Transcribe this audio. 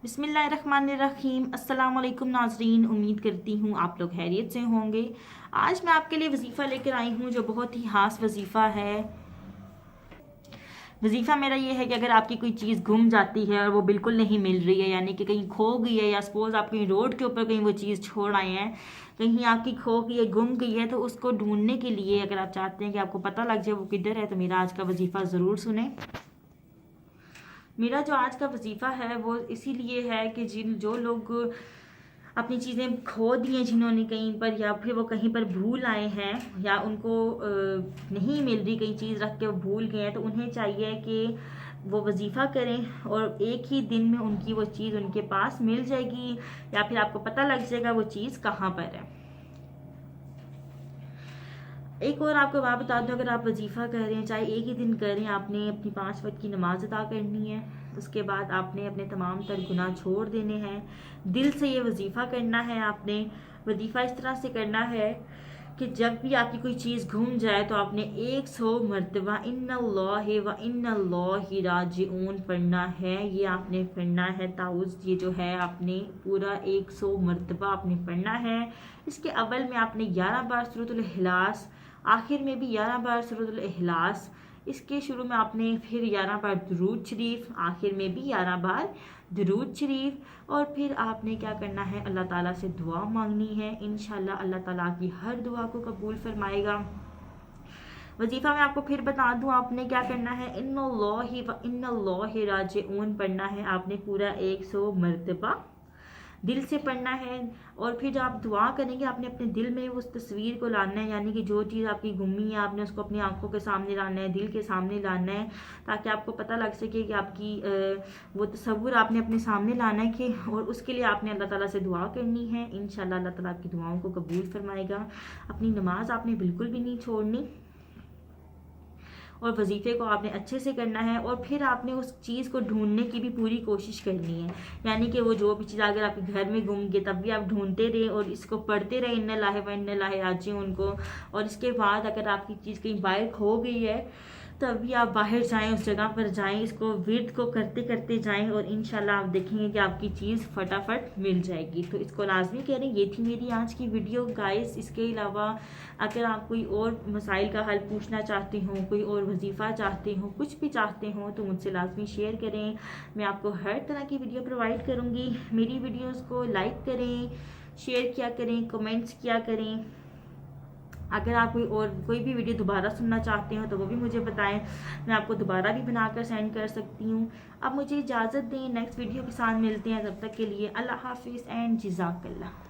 बिस्मिल्लाहिर्रहमानिर्रहीम। अस्सलाम वालेकुम नाजरीन, उम्मीद करती हूँ आप लोग खैरियत से होंगे। आज मैं आपके लिए वजीफ़ा लेकर आई हूँ जो बहुत ही ख़ास वजीफ़ा है। वजीफ़ा मेरा ये है कि अगर आपकी कोई चीज़ गुम जाती है और वो बिल्कुल नहीं मिल रही है, यानी कि कहीं खो गई है, या सपोज़ आप कहीं रोड के ऊपर कहीं वो चीज़ छोड़ आए हैं, कहीं आपकी खो गई है, गुम गई है, तो उसको ढूंढने के लिए अगर आप चाहते हैं कि आपको पता लग जाए वो किधर है, तो मेरा आज का वजीफ़ा ज़रूर सुने। मेरा जो आज का वजीफ़ा है वो इसीलिए है कि जो लोग अपनी चीज़ें खो दी हैं जिन्होंने कहीं पर, या फिर वो कहीं पर भूल आए हैं, या उनको नहीं मिल रही, कहीं चीज़ रख के वो भूल गए हैं, तो उन्हें चाहिए कि वो वजीफ़ा करें और एक ही दिन में उनकी वो चीज़ उनके पास मिल जाएगी, या फिर आपको पता लग जाएगा वो चीज़ कहाँ पर है। एक और आपको बात बता दूं, अगर आप वजीफ़ा कर रहे हैं, चाहे एक ही दिन कर रहे हैं, आपने अपनी 5 वक्त की नमाज अदा करनी है। उसके बाद आपने अपने तमाम तर गुनाह छोड़ देने हैं। दिल से ये वजीफ़ा करना है। आपने वजीफ़ा इस तरह से करना है कि जब भी आपकी कोई चीज़ घूम जाए तो आपने 100 मरतबा इन्नल्लाहि व इन्नल्लाहि राजिऊन पढ़ना है। ये आपने पढ़ना है ताउज़, ये जो है आपने पूरा 100 मरतबा आपने पढ़ना है। इसके अव्वल में आपने 11 बार सूरतुल इखलास, आखिर में भी 11 बार सूरतुल इखलास, इसके शुरू में आपने फिर 11 बार दुरूद शरीफ, आखिर में भी 11 बार दुरूद शरीफ, और फिर आपने क्या करना है, अल्लाह ताला से दुआ मांगनी है। इंशाल्लाह अल्लाह ताला की हर दुआ को कबूल फरमाएगा। वजीफ़ा में आपको फिर बता दूं, आपने क्या करना है, इन्नल्लाहि व इन्नल्लाहि राजिऊन पढ़ना है। आपने पूरा 100 मरतबा दिल से पढ़ना है। और फिर जब आप दुआ करेंगे, आपने अपने दिल में उस तस्वीर को लाना है, यानी कि जो चीज़ आपकी गुमी है, आपने उसको अपनी आंखों के सामने लाना है, दिल के सामने लाना है, ताकि आपको पता लग सके कि आपकी वो तस्वुर आपने अपने सामने लाना है कि, और उसके लिए आपने अल्लाह ताला से दुआ करनी है। इंशाल्लाह अल्लाह ताला आपकी दुआओं को कबूल फरमाएगा। अपनी नमाज आपने बिल्कुल भी नहीं छोड़नी, और वजीफ़े को आपने अच्छे से करना है। और फिर आपने उस चीज़ को ढूंढने की भी पूरी कोशिश करनी है, यानी कि वो जो भी चीज़ अगर आपके घर में गुम गई, तब भी आप ढूंढते रहे और इसको पढ़ते रहे, इन्नल्लाहि व इन्नल्लाहि राजिऊन को। और इसके बाद अगर आपकी चीज़ कहीं बाहर खो गई है, तभी आप बाहर जाएं, उस जगह पर जाएं, इसको विर्द को करते करते जाएं, और इंशाल्लाह आप देखेंगे कि आपकी चीज़ फटाफट मिल जाएगी। तो इसको लाजमी करें। ये थी मेरी आज की वीडियो गाइस। इसके अलावा अगर आप कोई और मसाइल का हल पूछना चाहते हो, कोई और वजीफ़ा चाहते हो, कुछ भी चाहते हो, तो मुझसे लाजमी शेयर करें। मैं आपको हर तरह की वीडियो प्रोवाइड करूँगी। मेरी वीडियोज़ को लाइक करें, शेयर किया करें, कमेंट्स किया करें। अगर आप कोई भी वीडियो दोबारा सुनना चाहते हो तो वो भी मुझे बताएं, मैं आपको दोबारा भी बनाकर सेंड कर सकती हूँ। अब मुझे इजाज़त दें, नेक्स्ट वीडियो के साथ मिलते हैं। तब तक के लिए अल्लाह हाफिज़ एंड जज़ाकल्लाह।